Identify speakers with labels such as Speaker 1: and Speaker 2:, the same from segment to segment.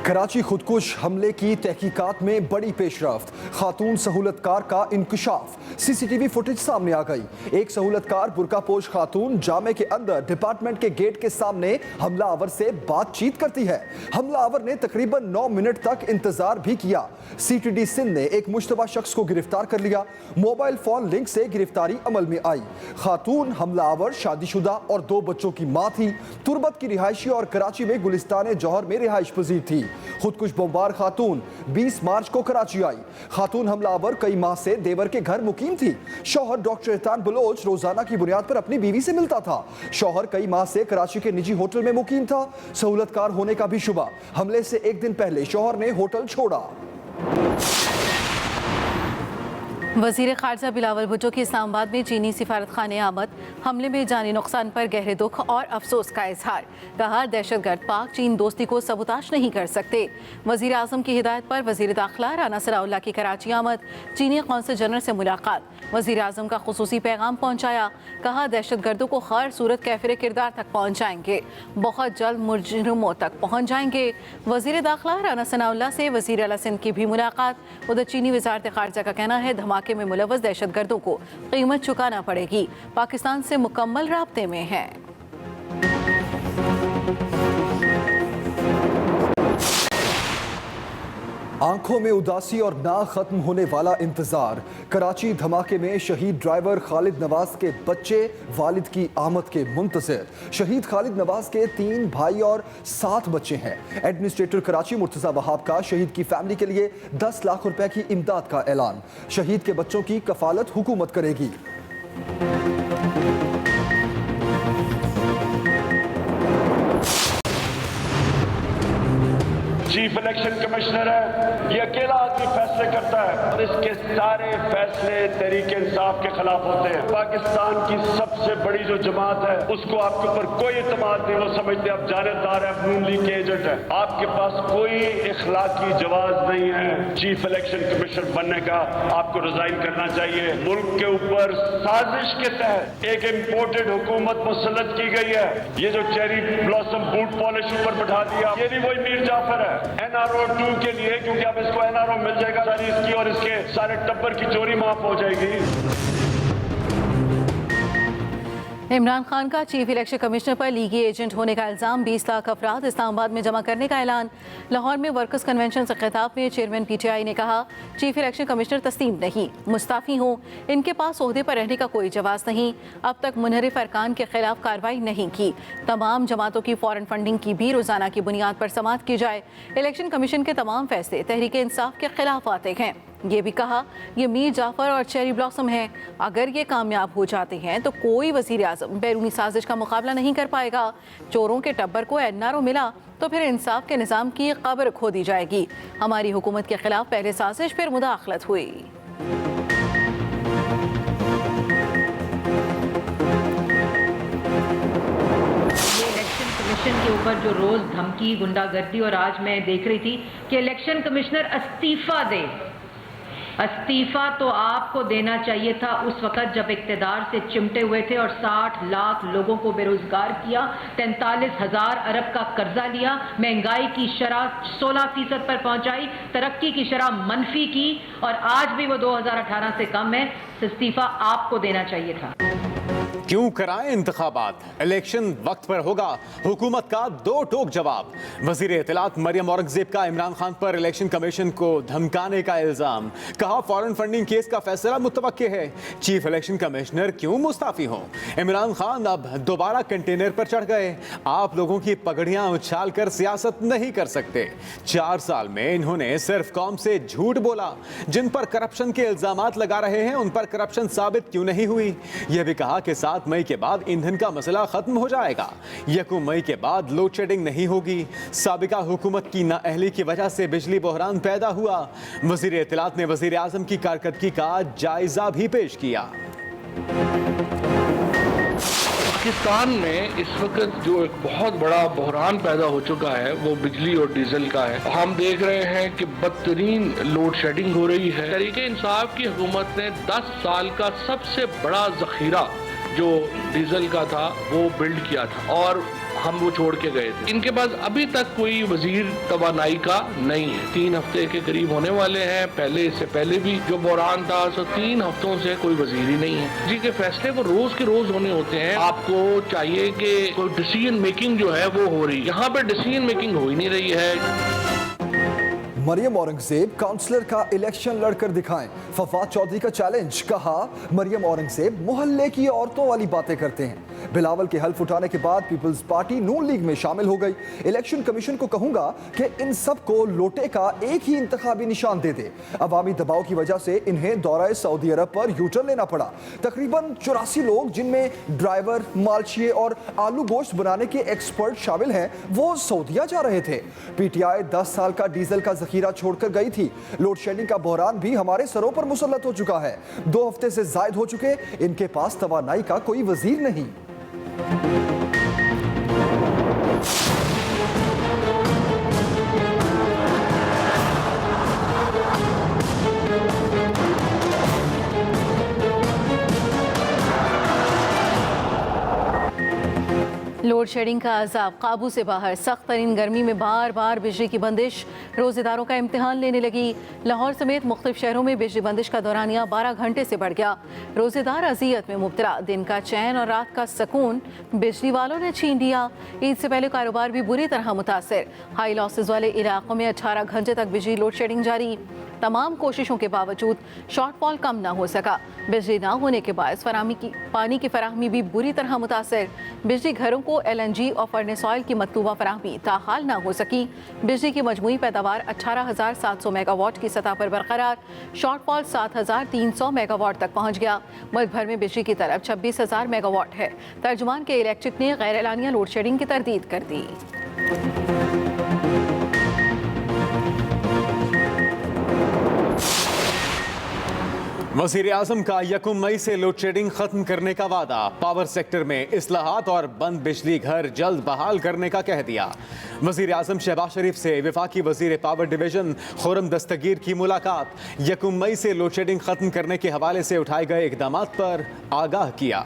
Speaker 1: कराची खुदकुश हमले की तहकीकात में बड़ी पेशरफ्त, खातून सहूलतकार का इंकशाफ, सीसीटीवी फुटेज सामने आ गई। एक सहूलतकार बुर्कापोश खातून जामे के अंदर डिपार्टमेंट के गेट के सामने हमलावर से बातचीत करती है। हमलावर ने तकरीबन 9 मिनट तक इंतजार भी किया। सीटीडी सिंध ने एक मुश्तबा शख्स को गिरफ्तार कर लिया। मोबाइल फोन लिंक से गिरफ्तारी अमल में आई। खातून हमलावर शादीशुदा और 2 बच्चों की मां थी। तुर्बत की रिहायशी और कराची में गुलिस्तान जौहर में रिहाइश पजीर थी। खुदकुश बमबार खातून 20 मार्च को कराची आई। खातून हमलावर कई माह से देवर के घर मुकीम थी। शौहर डॉक्टर एहसान बलोच रोजाना की बुनियाद पर अपनी बीवी से मिलता था। शौहर कई माह से कराची के निजी होटल में मुकीम था। सहूलतकार होने का भी शुबा। हमले से एक दिन पहले शौहर ने होटल छोड़ा।
Speaker 2: वज़ीर ख़ारजा बिलावल भुट्टो की इस्लामाबाद में चीनी सिफारत खाने आमद, हमले में जानी नुकसान पर गहरे दुख और अफसोस का इजहार। कहा, दहशतगर्द पाक चीन दोस्ती को सबूताश नहीं कर सकते। वज़ीर आज़म की हिदायत पर वज़ीर दाखिला राना सनाउल्लाह की कराची आमद, चीनी कौंसल जनरल से मुलाकात, वज़ीर आज़म का खुसूसी पैगाम पहुँचाया। कहा, दहशतगर्दों को हर सूरत कैफिर किरदार तक पहुँचाएंगे, बहुत जल्द मुजरिमों तक पहुँच जाएंगे। वज़ीर दाखिला राना सनाउल्लाह से वज़ीर आला सिंध की भी मुलाकात। उधर चीनी वज़ारत ख़ारजा का कहना है, धमाके में मुलव्वस दहशतगर्दों को कीमत चुकाना पड़ेगी, पाकिस्तान से मुकम्मल राब्ते में है।
Speaker 1: आंखों में उदासी और ना खत्म होने वाला इंतजार। कराची धमाके में शहीद ड्राइवर खालिद नवाज के बच्चे वालिद की आमद के मुंतज़िर। शहीद खालिद नवाज के 3 भाई और 7 बच्चे हैं। एडमिनिस्ट्रेटर कराची मुर्तज़ा वहाब का शहीद की फैमिली के लिए 10 लाख रुपए की इमदाद का ऐलान। शहीद के बच्चों की कफालत हुकूमत करेगी।
Speaker 3: चीफ इलेक्शन कमिश्नर है, ये अकेला आदमी फैसले करता है और इसके सारे फैसले तहरीक इंसाफ के खिलाफ होते हैं। पाकिस्तान की सबसे बड़ी जो जमात है उसको आपके ऊपर कोई इत्मीनाद नहीं। वो समझते आप जानेदार है, नून लीग के एजेंट है। आपके पास कोई इखलाकी जवाब नहीं है चीफ इलेक्शन कमिश्नर बनने का। आपको रिजाइन करना चाहिए। मुल्क के ऊपर साजिश के तहत एक इम्पोर्टेड हुकूमत मुसल्लत की गई है। ये जो चेरी ब्लॉसम बूट पॉलिश ऊपर बैठा दिया, ये भी वही मीर जाफर है NRO 2 के लिए, क्योंकि अब इसको NRO मिल जाएगा, सारी इसकी और इसके सारे टब्बर की चोरी माफ हो जाएगी।
Speaker 2: इमरान खान का चीफ इलेक्शन कमिश्नर पर लीगी एजेंट होने का इल्ज़ाम, 20 लाख अफराद इस्लामाबाद में जमा करने का ऐलान। लाहौर में वर्कर्स कन्वेंशन से खिताब में चेयरमैन PTI ने कहा, चीफ इलेक्शन कमिश्नर तस्लीम नहीं, मुस्ताफ़ी हों, इनके पास ओहदे पर रहने का कोई जवाब नहीं। अब तक मुनहरिफ अरकान के खिलाफ कार्रवाई नहीं की। तमाम जमातों की फॉरेन फंडिंग की भी रोजाना की बुनियाद पर समाअत की जाए। इलेक्शन कमीशन के तमाम फैसले तहरीक इंसाफ के खिलाफ आते हैं। ये भी कहा, ये मीर जाफर और चेरी ब्लॉसम हैं, अगर ये कामयाब हो जाते हैं तो कोई वज़ीर आज़म बैरूनी साजिश का मुकाबला नहीं कर पाएगा। चोरों के टब्बर को NRO मिला तो फिर इंसाफ के निज़ाम की कब्र खो दी जाएगी। हमारी हुकूमत के खिलाफ पहले साजिश फिर मुदाखलत हुई।
Speaker 4: कमीशन के ऊपर जो रोज धमकी, गुंडागर्दी, और आज मैं देख रही थी कि इलेक्शन कमिश्नर इस्तीफा दे। इस्तीफा तो आपको देना चाहिए था उस वक्त जब इक्तदार से चिमटे हुए थे और 60 लाख लोगों को बेरोजगार किया, 43,000 अरब का कर्जा लिया, महंगाई की शरह 16% पर पहुंचाई, तरक्की की शरह मनफी की, और आज भी वो 2018 से कम है। इस्तीफा आपको देना चाहिए था।
Speaker 5: क्यों कराएं इंतखाबात? इलेक्शन वक्त पर होगा, हुकूमत का 2 टोक जवाब। वजीर इत्तलात मरियम औरंगजेब का इमरान खान पर इलेक्शन कमीशन को धमकाने का इल्जाम। कहा, फॉरेन फंडिंग केस का फैसला मुतवक्के है। चीफ इलेक्शन कमिश्नर क्यों मुस्ताफी हों? इमरान खान अब दोबारा कंटेनर पर चढ़ गए। आप लोगों की पगड़ियां उछाल कर सियासत नहीं कर सकते। 4 साल में इन्होंने सिर्फ कौम से झूठ बोला। जिन पर करप्शन के इल्जामात लगा रहे हैं उन पर करप्शन साबित क्यों नहीं हुई? यह भी कहा कि 7 मई के बाद ईंधन का मसला खत्म हो जाएगा। 1 मई के बाद लोड शेडिंग नहीं होगी। साबिका हुकूमत की नाअहली की वजह से बिजली बहरान पैदा हुआ। वजीर इत्तलात ने वजीर आजम की कारकर्दगी का जायजा भी पेश किया।
Speaker 6: पाकिस्तान में इस वक्त जो एक बहुत बड़ा बहरान पैदा हो चुका है वो बिजली और डीजल का है। हम देख रहे हैं कि बदतरीन लोड शेडिंग हो रही है। तहरीक इंसाफ की हुकूमत ने 10 साल का सबसे बड़ा जखीरा जो डीजल का था वो बिल्ड किया था और हम वो छोड़ के गए थे। इनके पास अभी तक कोई वजीर तवानाई का नहीं है। 3 हफ्ते के करीब होने वाले हैं। पहले इससे पहले भी जो बहरान था, सो 3 हफ्तों से कोई वजीर ही नहीं है। जी के फैसले वो रोज के रोज होने होते हैं। आपको चाहिए कि कोई डिसीजन मेकिंग जो है वो हो रही है। यहाँ पे डिसीजन मेकिंग हो ही नहीं रही है।
Speaker 1: मरियम औरंगजेब काउंसलर का इलेक्शन लड़कर दिखाएं। फवाद चौधरी का चैलेंज, कहा मरियम औरंगजेब मोहल्ले की औरतों वाली बातें करते हैं। बिलावल के हल्फ उठाने के बाद पीपल्स पार्टी नून लीग में शामिल हो गई। इलेक्शन कमीशन को कहूंगा कि इन सब को लोटे का एक ही इंतखाबी निशान दे दे। अवामी दबाव की वजह से इन्हें दौरा सऊदी अरब पर यूटर्न लेना पड़ा। तकरीबन 84 लोग, जिनमें ड्राइवर, मालचिए और आलू गोश्त बनाने के एक्सपर्ट शामिल हैं, वो सऊदिया जा रहे थे। पीटीआई 10 साल का डीजल का जखीरा छोड़कर गई थी। लोड शेडिंग का बहरान भी हमारे सरों पर मुसल्लत हो चुका है। 2 हफ्ते से जायद हो चुके, इनके पास तवानाई का कोई वजीर नहीं।
Speaker 2: लोड शेडिंग का अजाब काबू से बाहर। सख्त तरीन गर्मी में बार बार बिजली की बंदिश रोजेदारों का इम्तिहान लेने लगी। लाहौर समेत मुख्तलिफ शहरों में बिजली बंदिश का दौरानिया 12 घंटे से बढ़ गया। रोजेदार अजियत में मुब्तला। दिन का चैन और रात का सुकून बिजली वालों ने छीन लिया। ईद से पहले कारोबार भी बुरी तरह मुतासर। हाई लॉसेज वाले इलाकों में 18 घंटे तक बिजली लोड शेडिंग जारी। तमाम कोशिशों के बावजूद शॉर्टफॉल कम न हो सका। बिजली न होने के बायस पानी की फराहमी भी बुरी तरह मुतासर। बिजली घरों को LNG और फर्नेस ऑयल की मतलूबा फराहमी ताहाल न हो सकी। बिजली की मजमूई पैदावार 18,700 मेगावाट की सतह पर बरकरार। शॉर्टफॉल 7,300 मेगावाट तक पहुँच गया। मुल्क भर में बिजली की तलब 26,000 मेगावाट है। तर्जुमान के इलेक्ट्रिक ने गैर एलानिया लोड शेडिंग की तरदीद कर दी।
Speaker 5: वज़ीर आज़म का 1 मई से लोड शेडिंग खत्म करने का वादा। पावर सेक्टर में इस्लाहात और बंद बिजली घर जल्द बहाल करने का कह दिया। वज़ीर आज़म शहबाज शरीफ से वफाकी वज़ीर पावर डिवीजन खुर्रम दस्तगीर की मुलाकात। 1 मई से लोड शेडिंग खत्म करने के हवाले से उठाए गए इक़दाम पर आगाह किया।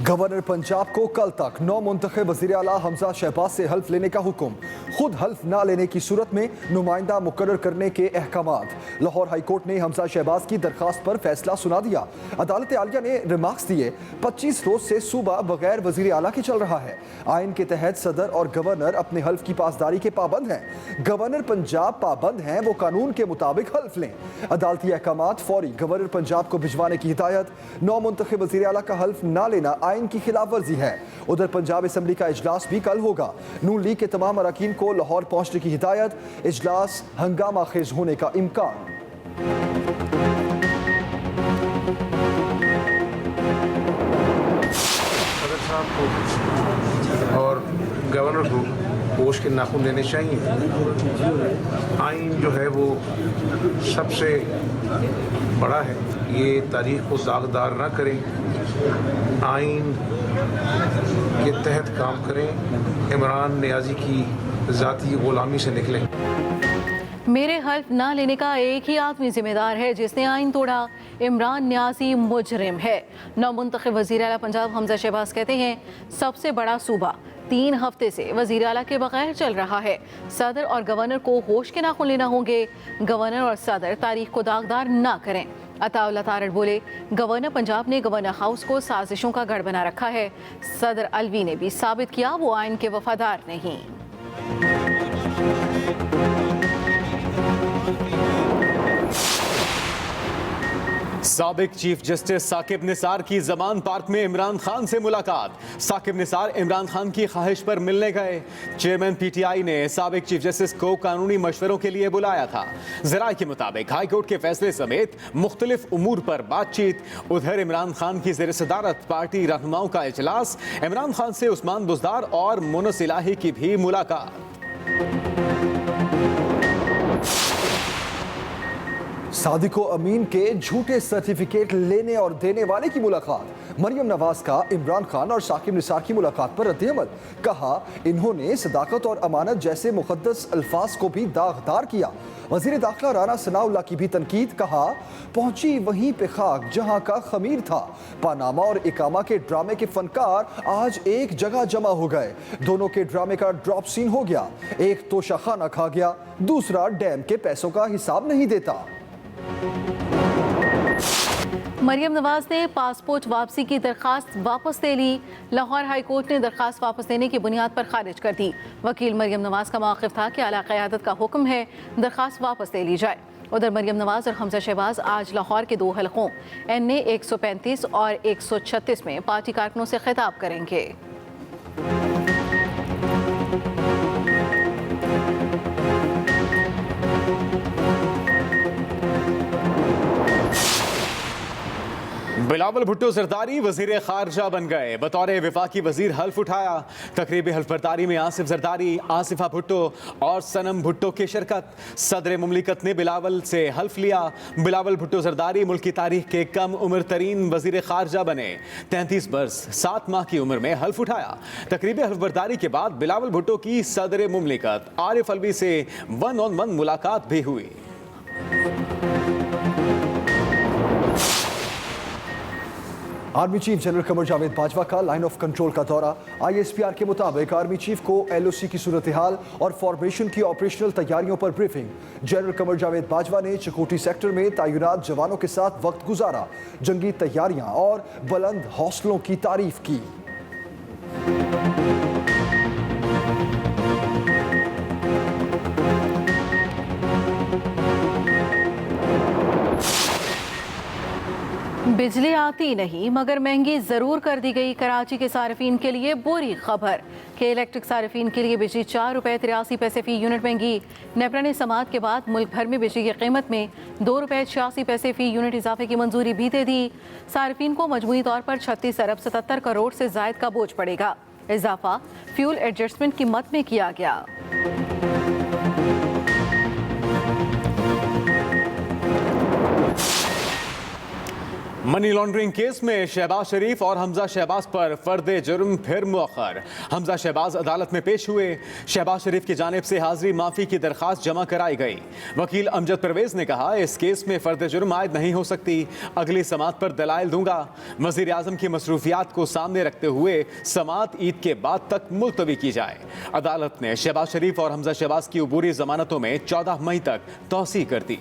Speaker 1: गवर्नर पंजाब को कल तक 9 मुंतखब वज़ीर आला हमजा शहबाज से हल्फ लेने का हुक्म। खुद हल्फ ना लेने की सूरत में नुमाइंदा मुकर्रर करने के अहकामात। लाहौर हाई कोर्ट ने हमजा शहबाज की दरखास्त पर फैसला सुना दिया। अदालत आलिया ने रिमार्क्स दिए। 25 रोज से सूबा बगैर वज़ीर आला के चल रहा है। आइन के तहत सदर और गवर्नर अपने हल्फ की पासदारी के पाबंद हैं। गवर्नर पंजाब पाबंद हैं, वो कानून के मुताबिक हल्फ लें। अदालती अहकामात फौरी गवर्नर पंजाब को भिजवाने की हिदायत। 9 मुंतखब वज़ीर आला का हल्फ ना लेना आइन की खिलाफ वर्जी है। उधर पंजाब असम्बली का इजलास भी कल होगा। नून लीग के तमाम अरकान को लाहौर पहुंचने की हिदायत। इजलास हंगामा खेज होने का इम्कान।
Speaker 7: सदर साहब को और गवर्नर को पोश के नाखून देने चाहिए। आइन जो है वो सबसे बड़ा है, ये तारीख को दागदार ना करें, आइन के तहत काम करें, इमरान नियाजी की ज़ाती गुलामी से निकलें।
Speaker 2: मेरे हल्फ ना लेने का एक ही आदमी जिम्मेदार है जिसने आइन तोड़ा। इमरान न्याजी मुजरिम है। 9 मुंतखब वज़ीर आला पंजाब हमजा शहबाज कहते हैं, सबसे बड़ा सूबा 3 हफ्ते से वज़ीर आला के बगैर चल रहा है। सदर और गवर्नर को होश के नाखून लेना होंगे। गवर्नर और सदर तारीख को दागदार ना करें। अताउल्लाह तारड़ बोले, गवर्नर पंजाब ने गवर्नर हाउस को साजिशों का गढ़ बना रखा है। सदर अलवी ने भी साबित किया वो आइन के वफादार नहीं।
Speaker 5: साबिक चीफ जस्टिस साकिब निसार की जमान पार्क में इमरान खान से मुलाकात। साकिब निसार इमरान खान की ख्वाहिश पर मिलने गए। चेयरमैन PTI ने साबिक चीफ जस्टिस को कानूनी मशवरों के लिए बुलाया था। ज़राए के मुताबिक हाई कोर्ट के फैसले समेत मुख्तलिफ उमूर पर बातचीत। उधर इमरान खान की ज़ेर सदारत पार्टी रहनुमाओं का इजलास। इमरान खान से उस्मान बुज़दार और मुनस इलाही की भी मुलाकात।
Speaker 1: सादिको अमीन के झूठे सर्टिफिकेट लेने और देने वाले की मुलाकात। मरियम नवाज का इमरान खान और साकिब निसार की मुलाकात पर रद्द-ए-अमल। कहा इन्होंने सदाकत और अमानत जैसे मुकद्दस अल्फाज को भी दागदार किया। वजीर दाखिला राना सनाउल्लाह की भी तनकीद। कहा पहुंची वहीं पे खाक जहां का खमीर था। पानामा और इकामा के ड्रामे के फनकार आज एक जगह जमा हो गए। दोनों के ड्रामे का ड्रॉप सीन हो गया। एक तोशा खाना खा गया, दूसरा डैम के पैसों का हिसाब नहीं देता।
Speaker 2: मरियम नवाज ने पासपोर्ट वापसी की दरखास्त वापस ले ली। लाहौर हाई कोर्ट ने दरखास्त वापस लेने की बुनियाद पर खारिज कर दी। वकील मरियम नवाज का मौक़िफ़ था कि आला क़यादत का हुक्म है दरखास्त वापस ले ली जाए। उधर मरियम नवाज और हमजा शहबाज आज लाहौर के 2 हलकों NA 135 और 136 में पार्टी कारकुनों से खिताब करेंगे।
Speaker 5: बिलावल भुट्टो जरदारी वजीर खारजा बन गए। बतौर वफाकी वजीर हल्फ उठाया। तकरीब हल्फ बर्दारी में आसिफ जरदारी, आसिफा भुट्टो और सनम भुट्टो की शिरकत। सदर मुमलिकत ने बिलावल से हल्फ लिया। बिलावल भुट्टो जरदारी मुल्क की तारीख के कम उम्र तरीन वजीर खारजा बने। 33 बरस 7 माह की उम्र में हल्फ उठाया। तकरीब हल्फ बर्दारी के बाद बिलावल भुट्टो की सदर मुमलिकत आरिफ अलवी से 1-on-1 मुलाकात भी हुई।
Speaker 1: Army chief general Qamar Javed Bajwa का लाइन ऑफ कंट्रोल का दौरा। ISPR के मुताबिक आर्मी चीफ को LOC की सूरत हाल और फॉर्मेशन की ऑपरेशनल तैयारियों पर ब्रीफिंग। जनरल कमर जावेद बाजवा ने चकोटी सेक्टर में तैनात जवानों के साथ वक्त गुजारा। जंगी तैयारियां और बुलंद हौसलों की तारीफ की।
Speaker 2: बिजली आती नहीं मगर महंगी ज़रूर कर दी गई। कराची के सार्फिन के लिए बुरी खबर कि इलेक्ट्रिक सार्फिन के लिए बिजली 4 रुपये 83 पैसे फ़ी यूनिट महंगी। नेपरा ने समात के बाद मुल्क भर में बिजली की कीमत में 2 रुपये 86 पैसे फ़ी यूनिट इजाफे की मंजूरी भी दे दी। सार्फिन को मजमूई तौर पर 36 अरब 77 करोड़ से ज़ायद का बोझ पड़ेगा। इजाफा फ्यूल एडजस्टमेंट की मद में किया गया।
Speaker 5: मनी लॉन्ड्रिंग केस में शहबाज शरीफ और हमजा शहबाज पर फर्द जुर्म फिर मुअख्खर। हमजा शहबाज अदालत में पेश हुए। शहबाज शरीफ की जानिब से हाजिरी माफ़ी की दरख्वास्त जमा कराई गई। वकील अमजद परवेज ने कहा इस केस में फर्द जुर्म आयद नहीं हो सकती। अगली समात पर दलाइल दूंगा। वज़ीर आज़म की मसरूफियात को सामने रखते हुए समात ईद के बाद तक मुलतवी की जाए। अदालत ने शहबाज शरीफ और हमजा शहबाज की अबूरी जमानतों में 14 मई तक तौसीह कर दी।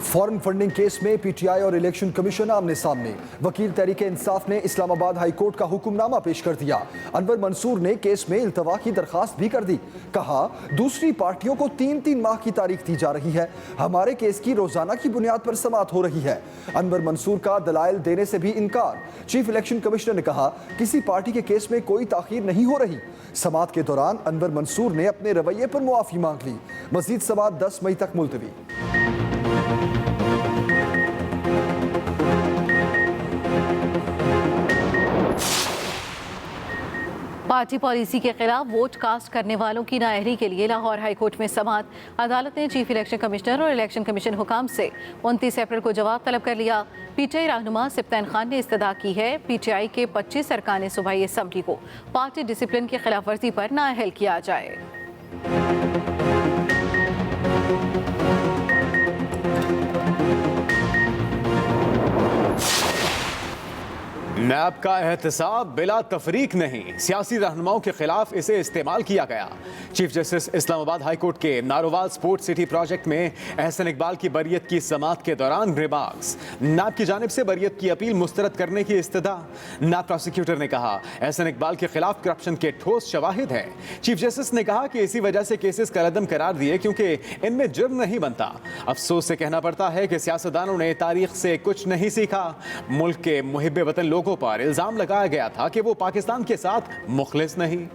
Speaker 1: फॉरेन फंडिंग केस में PTI और इलेक्शन कमीशन आमने सामने। वकील तहरीक इंसाफ ने इस्लामाबाद हाई कोर्ट का हुक्मनामा पेश कर दिया। अनवर मंसूर ने केस में इल्तवा की दरखास्त भी कर दी। कहा दूसरी पार्टियों को 3-3 माह की तारीख दी जा रही है। हमारे केस की रोजाना की बुनियाद पर समात हो रही है। अनवर मंसूर का दलाइल देने से भी इनकार। चीफ इलेक्शन कमिश्नर ने कहा किसी पार्टी के केस में कोई ताखीर नहीं हो रही। समात के दौरान अनवर मंसूर ने अपने रवैये पर मुआफी मांग ली। मजीद समात 10 मई तक मुलतवी।
Speaker 2: पार्टी पॉलिसी के खिलाफ वोट कास्ट करने वालों की नाअहली के लिए लाहौर हाई कोर्ट में समात। अदालत ने चीफ इलेक्शन कमिश्नर और इलेक्शन कमीशन हुकाम से 29 अप्रैल को जवाब तलब कर लिया। PTI रहनुमा सिप्तान खान ने इस्तदा की है PTI के 25 अरकान सूबाई असम्बली को पार्टी डिसिप्लिन की खिलाफ वर्जी पर नाअहल किया जाए।
Speaker 5: नैब का एहतसाब बिला तफरीक नहीं। सियासी रहनुमाओं के खिलाफ इसे इस्तेमाल किया गया। Chief justice Islamabad high court के नारोवाल स्पोर्ट सिटी प्रोजेक्ट में एहसन इकबाल की बरियत की समात के दौरान रिमार्क्स। नैब की जानिब से बरियत की अपील मुस्तरद करने की इस्तदा। नैब प्रोसिक्यूटर ने कहा एहसन इकबाल के खिलाफ करप्शन के ठोस शवाहिद हैं। चीफ जस्टिस ने कहा कि इसी वजह से केसेस कलअदम करार दिए क्योंकि इनमें जुर्म नहीं बनता। अफसोस से कहना पड़ता है कि सियासतदानों ने तारीख से कुछ नहीं सीखा। मुल्क के मुहिब्बे वतन लोगों पर इल्जाम लगाया गया था कि वो पाकिस्तान के साथ मुखलिस नहीं।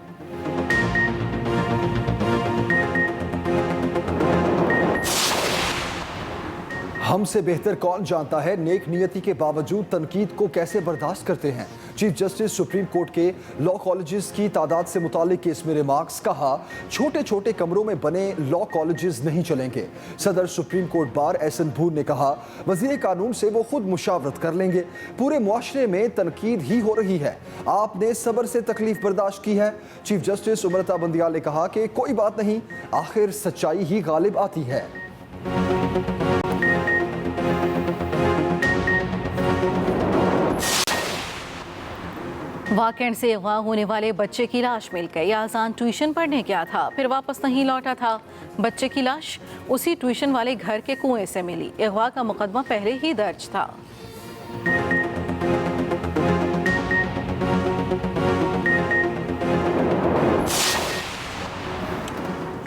Speaker 1: हमसे बेहतर कौन जानता है नेक नियति के बावजूद तनकीद को कैसे बर्दाश्त करते हैं। चीफ जस्टिस सुप्रीम कोर्ट के लॉ कॉलेजेस की तादाद से मुतालिक केस में रिमार्क्स। कहा, छोटे छोटे कमरों में बने लॉ कॉलेजेस नहीं चलेंगे। सदर सुप्रीम कोर्ट बार एहसन भूर ने कहा, वजीर कानून से वो खुद मुशावरत कर लेंगे। पूरे मुआशरे में तनकीद ही हो रही है, आपने सब्र से तकलीफ बर्दाश्त की है। चीफ जस्टिस उमरता बंदियाल ने कहा कि कोई बात नहीं, आखिर सच्चाई ही गालिब आती है।
Speaker 2: वाकई से अगवा होने वाले बच्चे की लाश मिल गई। आजान ट्यूशन पढ़ने गया था, फिर वापस नहीं लौटा था। बच्चे की लाश उसी ट्यूशन वाले घर के कुएं से मिली। अगवा का मुकदमा पहले ही दर्ज था।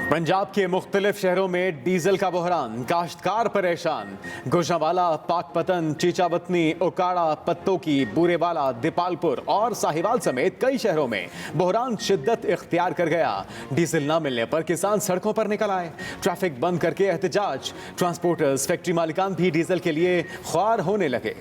Speaker 5: पंजाब के मुख्तलिफ शहरों में डीजल का बहरान, काश्तकार परेशान। गुजरांवाला, पाकपतन, चीचावतनी, ओकाड़ा, पत्तोकी, बूरेवाला, दीपालपुर और साहिवाल समेत कई शहरों में बहरान शिद्दत इख्तियार कर गया। डीजल न मिलने पर किसान सड़कों पर निकल आए, ट्रैफिक बंद करके एहतजाज। ट्रांसपोर्टर्स, फैक्ट्री मालिकान भी डीजल के लिए ख्वार होने लगे।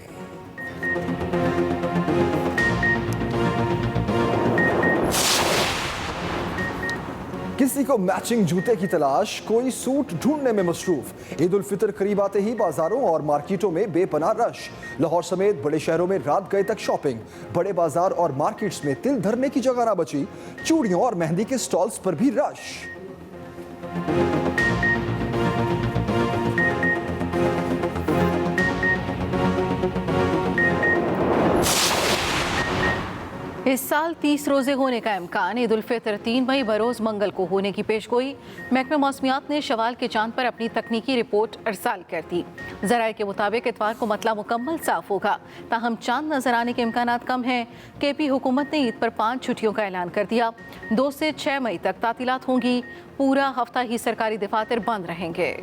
Speaker 1: किसी को मैचिंग जूते की तलाश, कोई सूट ढूंढने में मसरूफ। ईद उल फितर करीब आते ही बाजारों और मार्केटों में बेपनाह रश। लाहौर समेत बड़े शहरों में रात गए तक शॉपिंग। बड़े बाजार और मार्केट्स में तिल धरने की जगह ना बची। चूड़ियों और मेहंदी के स्टॉल्स पर भी रश।
Speaker 2: इस साल 30 रोजे होने का इम्कान। ईद उल फितर 3 मई बरोज मंगल को होने की पेशगोई। महकमा मौसमियात ने शवाल के चांद पर अपनी तकनीकी रिपोर्ट अरसाल कर दी। ज़राए के मुताबिक इतवार को मतला मुकम्मल साफ होगा, ताहम चांद नजर आने के इम्कान कम हैं। KP हुकूमत ने ईद पर 5 छुट्टियों का ऐलान कर दिया। 2 से 6 मई तक तातीलात होंगी। पूरा हफ्ता ही सरकारी दफातर बंद रहेंगे।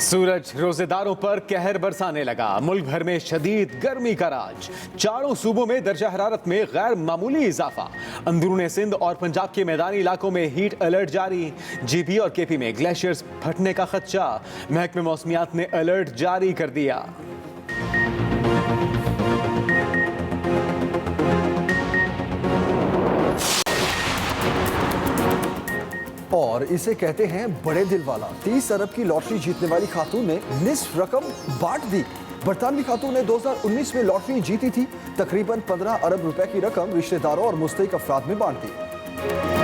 Speaker 5: सूरज रोजेदारों पर कहर बरसाने लगा। मुल्क भर में शदीद गर्मी का राज। चारों सूबों में दर्जा हरारत में गैर मामूली इजाफा। अंदरूनी सिंध और पंजाब के मैदानी इलाकों में हीट अलर्ट जारी। GB और KP में ग्लेशियर्स फटने का खदशा। महकमे मौसमियात ने अलर्ट जारी कर दिया।
Speaker 1: और इसे कहते हैं बड़े दिल वाला। 30 अरब की लॉटरी जीतने वाली खातून ने निस्फ रकम बांट दी। बरतानवी खातून ने 2019 में लॉटरी जीती थी। तकरीबन 15 अरब रुपए की रकम रिश्तेदारों और मुस्तहिक अफराद में बांट दी।